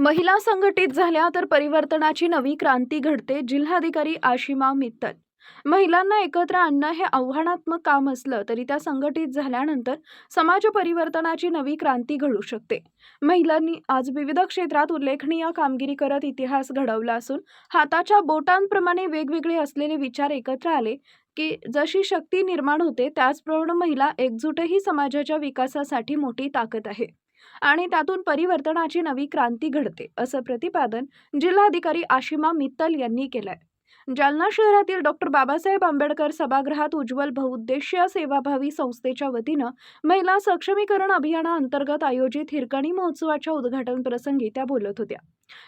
महिला संघटित झाल्या तर परिवर्तनाची नवी क्रांती घडते. जिल्हाधिकारी आशिमा मित्तल. महिलांना एकत्र आणणं हे आव्हानात्मक काम असलं तरी त्या संघटित झाल्यानंतर समाज परिवर्तनाची नवी क्रांती घडू शकते. महिलांनी आज विविध क्षेत्रात उल्लेखनीय कामगिरी करत इतिहास घडवला असून हाताच्या बोटांप्रमाणे वेगवेगळे असलेले विचार एकत्र आले की जशी शक्ती निर्माण होते त्याचप्रमाणे महिला एकजूटही समाजाच्या विकासासाठी मोठी ताकद आहे आणि त्यातून परिवर्तनाची नवी क्रांती घडते, असं प्रतिपादन जिल्हाधिकारी आशिमा मित्तल यांनी केलंय. जालना शहरातील डॉक्टर बाबासाहेब आंबेडकर सभागृहात उज्ज्वल बहुउद्देशीय सेवाभावी संस्थेच्या वतीनं महिला सक्षमीकरण अभियानाअंतर्गत आयोजित हिरकणी महोत्सवाच्या उद्घाटन प्रसंगी त्या बोलत होत्या.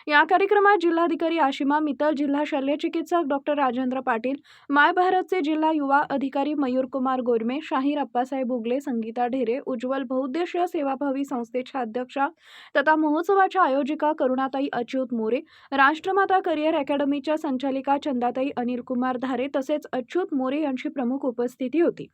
या कार्यक्रमात जिल्हाधिकारी आशिमा मित्तल, जिल्हा शल्य चिकित्सक डॉक्टर राजेंद्र पाटील, माय भारतचे जिल्हा युवा अधिकारी मयूरकुमार गोरमे, शाहीर अप्पासाहेब उगले, संगीता ढेरे, उज्ज्वल बहुउद्देशीय सेवाभावी संस्थेच्या अध्यक्षा तथा महोत्सवाच्या आयोजिका करुणाताई अच्युत मोरे, राष्ट्रमाता करिअर अकॅडमीच्या संचालिका चंदाताई अनिल कुमार धारे तसेच अच्युत मोरे यांची प्रमुख उपस्थिती होती.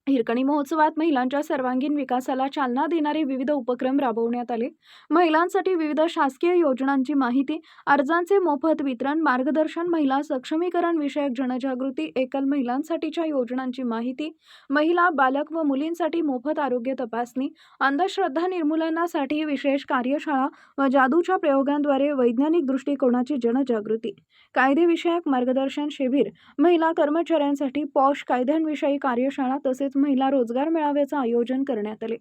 हिरकणी महोत्सवात महिलांच्या सर्वांगीण विकासाला चालना देणारे विविध उपक्रम राबवण्यात आले. महिलांसाठी विविध शासकीय योजनांची माहिती, अर्जांचे मोफत वितरण, मार्गदर्शन, महिला सक्षमीकरण विषयक जनजागृती, एकल महिलांसाठीच्या योजनांची माहिती, महिला, बालक व मुलींसाठी मोफत आरोग्य तपासणी, अंधश्रद्धा निर्मूलनासाठी विशेष कार्यशाळा व जादूच्या प्रयोगांद्वारे वैज्ञानिक दृष्टिकोनाची जनजागृती, कायदेविषयक मार्गदर्शन शिबिर, महिला कर्मचाऱ्यांसाठी पॉश कायद्यांविषयी कार्यशाळा तसेच महिला रोजगार मेळाव्याचं आयोजन करण्यात आले.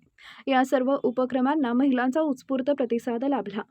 या सर्व उपक्रमांना महिलांचा उत्स्फूर्त प्रतिसाद लाभला.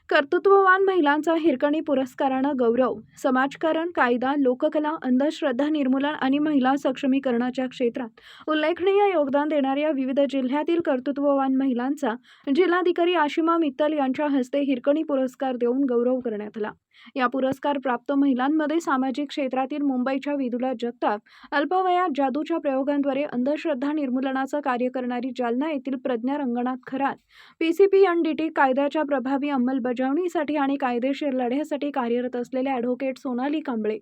कर्तृत्ववान महिलांचा हिरकणी पुरस्कारानं गौरव. समाजकारण, कायदा, लोककला, अंधश्रद्धा निर्मूलन आणि महिला सक्षमीकरणाच्या क्षेत्रात उल्लेखनीय योगदान देणाऱ्या विविध जिल्ह्यातील कर्तृत्ववान महिलांचा जिल्हाधिकारी आशिमा मित्तल यांच्या हस्ते हिरकणी पुरस्कार देऊन गौरव करण्यात आला. या पुरस्कार प्राप्त महिलांमध्ये सामाजिक क्षेत्रातील मुंबईच्या विदुला जगताप, अल्पवयात जादूच्या प्रयोगांद्वारे अंधश्रद्धा निर्मूलनाचं कार्य करणारी जालना येथील प्रज्ञा रंगनाथ खरात, PCPNDT कायद्याच्या प्रभावी अंमलबजावणीसाठी आणि कायदेशीर लढ्यासाठी कार्यरत असलेले ॲडव्होकेट सोनाली कांबळे,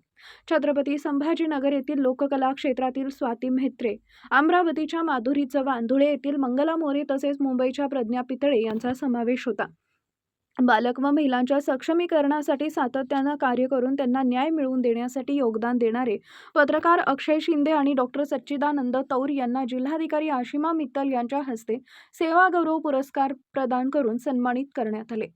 छत्रपती संभाजीनगर येथील लोककला क्षेत्रातील स्वाती म्हेत्रे, अमरावतीच्या माधुरी चव्हाण, धुळे येथील मंगला मोरे तसेच मुंबईच्या प्रज्ञा पितळे यांचा समावेश होता. बालक व महिलांच्या सक्षमीकरणासाठी सातत्यानं कार्य करून त्यांना न्याय मिळवून देण्यासाठी योगदान देणारे पत्रकार अक्षय शिंदे आणि डॉक्टर सच्चिदानंद तौर यांना जिल्हाधिकारी आशिमा मित्तल यांच्या हस्ते सेवा गौरव पुरस्कार प्रदान करून सन्मानित करण्यात आले.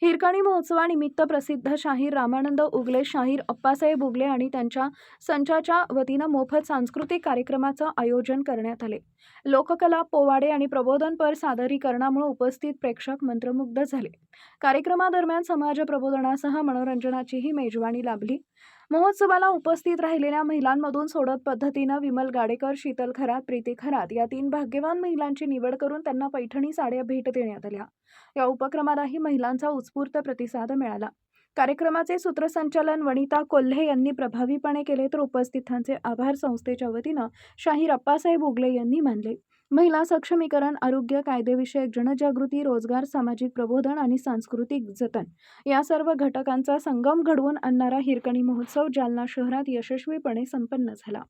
हिरकणी महोत्सवानिमित्त प्रसिद्ध शाहीर रामानंद उगले, शाहीर अप्पासाहेब उगले आणि त्यांच्या संचाच्या वतीनं मोफत सांस्कृतिक कार्यक्रमाचं आयोजन करण्यात आले. लोककला, पोवाडे आणि प्रबोधनपर सादरीकरणामुळे उपस्थित प्रेक्षक मंत्रमुग्ध झाले. कार्यक्रमादरम्यान समाज प्रबोधनासह मनोरंजनाचीही मेजवानी लाभली. महोत्सवाला उपस्थित राहिलेल्या महिलांमधून सोडत पद्धतीनं विमल गाडेकर, शीतल खरात, प्रीती खरात या 3 भाग्यवान महिलांची निवड करून त्यांना पैठणी साड्या भेट देण्यात आल्या. या उपक्रमालाही महिलांचा उत्स्फूर्त प्रतिसाद मिळाला. कार्यक्रमाचे सूत्रसंचालन वनिता कोल्हे यांनी प्रभावीपणे केले तर उपस्थितांचे आभार संस्थेच्या वतीनं शाहीर अप्पासाहेब उगले यांनी मानले. महिला सक्षमीकरण, आरोग्य, कायदेविषयक जनजागृती, रोजगार, सामाजिक प्रबोधन आणि सांस्कृतिक जतन या सर्व घटकांचा संगम घडवून आणणारा हिरकणी महोत्सव जालना शहरात यशस्वीपणे संपन्न झाला.